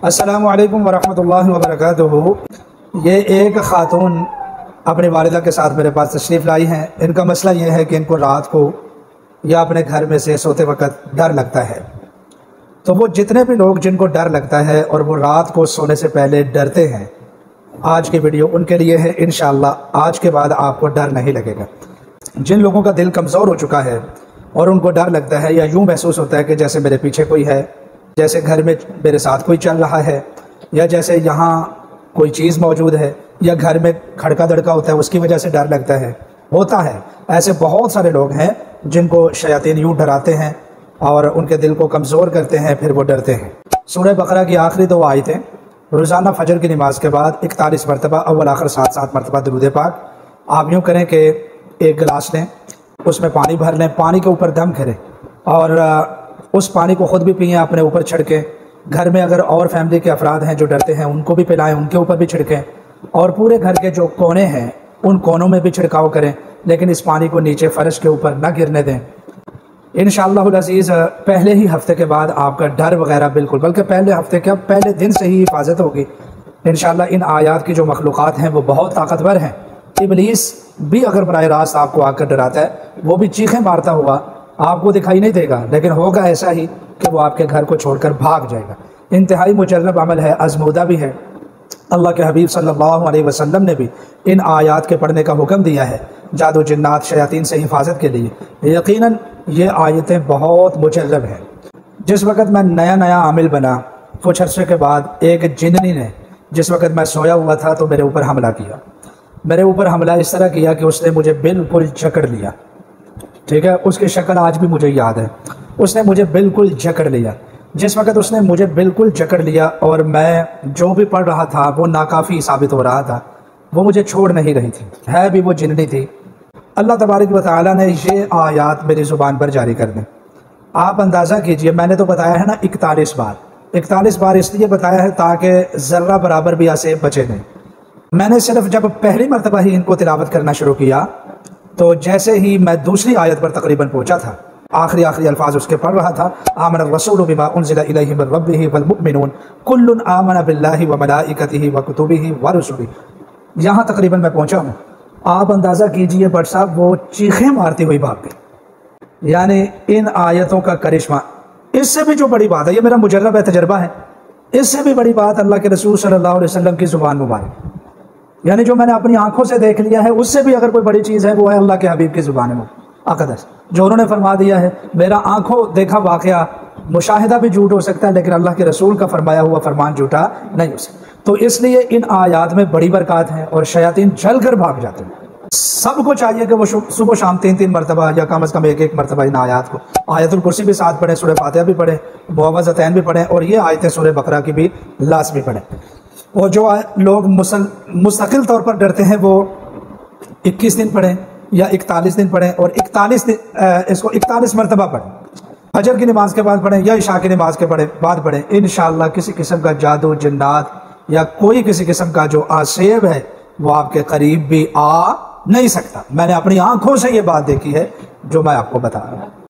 السلام علیکم ورحمۃ اللہ وبرکاتہ۔ یہ ایک خاتون اپنی والدہ کے ساتھ میرے پاس تشریف لائی ہیں۔ ان کا مسئلہ یہ ہے کہ ان کو رات کو یا اپنے گھر میں سے سوتے وقت ڈر لگتا ہے۔ تو وہ جتنے بھی لوگ جن کو ڈر لگتا ہے اور وہ رات کو سونے سے پہلے ڈرتے ہیں، آج کی ویڈیو ان کے لیے ہے۔ انشاءاللہ آج کے بعد آپ کو ڈر نہیں لگے گا۔ جن لوگوں کا دل کمزور ہو چکا ہے اور ان کو ڈر لگتا ہے یا یوں محسوس ہوتا ہے کہ جیسے میرے پیچھے کوئی ہے، جیسے گھر میں میرے ساتھ کوئی چل رہا ہے، یا جیسے یہاں کوئی چیز موجود ہے، یا گھر میں کھڑکا دڑکا ہوتا ہے اس کی وجہ سے ڈر لگتا ہے، ہوتا ہے۔ ایسے بہت سارے لوگ ہیں جن کو شیاطین یوں ڈراتے ہیں اور ان کے دل کو کمزور کرتے ہیں، پھر وہ ڈرتے ہیں۔ سورہ بقرہ کی آخری 2 آیتیں روزانہ فجر کی نماز کے بعد 41 مرتبہ اول آخر 7 مرتبہ درود پاک۔ آپ یوں کریں کہ ایک گلاس لیں، اس میں پانی بھر لیں، پانی کے اوپر دم کریں اور اس پانی کو خود بھی پئیں، اپنے اوپر چھڑکیں۔ گھر میں اگر اور فیملی کے افراد ہیں جو ڈرتے ہیں ان کو بھی پلائیں، ان کے اوپر بھی چھڑکیں، اور پورے گھر کے جو کونے ہیں ان کونوں میں بھی چھڑکاؤ کریں، لیکن اس پانی کو نیچے فرش کے اوپر نہ گرنے دیں۔ انشاءاللہ العزیز پہلے ہی ہفتے کے بعد آپ کا ڈر وغیرہ بالکل، بلکہ پہلے ہفتے کیا پہلے دن سے ہی حفاظت ہوگی انشاءاللہ۔ ان آیات کی جو مخلوقات ہیں وہ بہت طاقتور ہیں۔ ابلیس بھی اگر براہ راست آپ کو آ کر ڈراتا ہے، وہ بھی چیخیں مارتا ہوا آپ کو دکھائی نہیں دے گا، لیکن ہوگا ایسا ہی کہ وہ آپ کے گھر کو چھوڑ کر بھاگ جائے گا۔ انتہائی مجرب عمل ہے، آزمودہ بھی ہے۔ اللہ کے حبیب صلی اللہ علیہ وسلم نے بھی ان آیات کے پڑھنے کا حکم دیا ہے جادو جنات شیاطین سے حفاظت کے لیے۔ یقیناً یہ آیتیں بہت مجرب ہیں۔ جس وقت میں نیا عامل بنا، کچھ عرصے کے بعد ایک جننی نے جس وقت میں سویا ہوا تھا تو میرے اوپر حملہ کیا۔ میرے اوپر حملہ اس طرح کیا کہ اس نے مجھے بالکل جکڑ لیا، ٹھیک ہے، اس کی شکل آج بھی مجھے یاد ہے۔ اس نے مجھے بالکل جکڑ لیا۔ جس وقت اس نے مجھے بالکل جکڑ لیا اور میں جو بھی پڑھ رہا تھا وہ ناکافی ثابت ہو رہا تھا، وہ مجھے چھوڑ نہیں رہی تھی، ہے بھی وہ جننی تھی۔ اللہ تبارک و تعالیٰ نے یہ آیات میری زبان پر جاری کر دیں۔ آپ اندازہ کیجئے، میں نے تو بتایا ہے نا 41 بار 41 بار اس لیے بتایا ہے تاکہ ذرہ برابر بھی ایسے بچے نہیں۔ میں نے صرف جب پہلی مرتبہ ہی ان کو تلاوت کرنا شروع کیا تو جیسے ہی میں دوسری آیت پر تقریباً پہنچا تھا، آخری الفاظ اس کے پڑھ رہا تھا، آمن الرسول بما انزل الیہ من ربہ والمؤمنون کل آمن باللہ وملائکتہ وکتبہ ورسلہ، یہاں تقریباً میں پہنچا ہوں۔ آپ اندازہ کیجئے بٹ صاحب وہ چیخیں مارتی ہوئی بھاگ گئی۔ یعنی ان آیتوں کا کرشمہ، اس سے بھی جو بڑی بات ہے، یہ میرا مجرب ہے، تجربہ ہے، اس سے بھی بڑی بات اللہ کے رسول صلی اللہ علیہ وسلم کی زبان مبارک، یعنی جو میں نے اپنی آنکھوں سے دیکھ لیا ہے، اس سے بھی اگر کوئی بڑی چیز ہے وہ ہے اللہ کے حبیب کی زبان اقدس، جو انہوں نے فرما دیا ہے۔ میرا آنکھوں دیکھا واقعہ، مشاہدہ بھی جھوٹ ہو سکتا ہے لیکن اللہ کے رسول کا فرمایا ہوا فرمان جھوٹا نہیں ہو سکتا۔ تو اس لیے ان آیات میں بڑی برکات ہیں اور شیاطین جل کر بھاگ جاتے ہیں۔ سب کو چاہیے کہ وہ صبح شام 3 مرتبہ یا کم از کم 1 مرتبہ ان آیات کو، آیت الکرسی بھی ساتھ پڑھیں، سورہ فاتحہ بھی پڑھیں، معوذتین بھی پڑھیں، اور یہ آیتیں سورہ بقرہ کی بھی لازمی پڑھیں۔ اور جو لوگ مستقل طور پر ڈرتے ہیں وہ 21 دن پڑھیں یا 41 دن پڑھیں، اور 41 مرتبہ پڑھیں، فجر کی نماز کے بعد پڑھیں یا عشاء کی نماز کے بعد پڑھیں۔ انشاءاللہ کسی قسم کا جادو جنات یا کوئی کسی قسم کا جو آسیب ہے وہ آپ کے قریب بھی آ نہیں سکتا۔ میں نے اپنی آنکھوں سے یہ بات دیکھی ہے جو میں آپ کو بتا رہا ہوں۔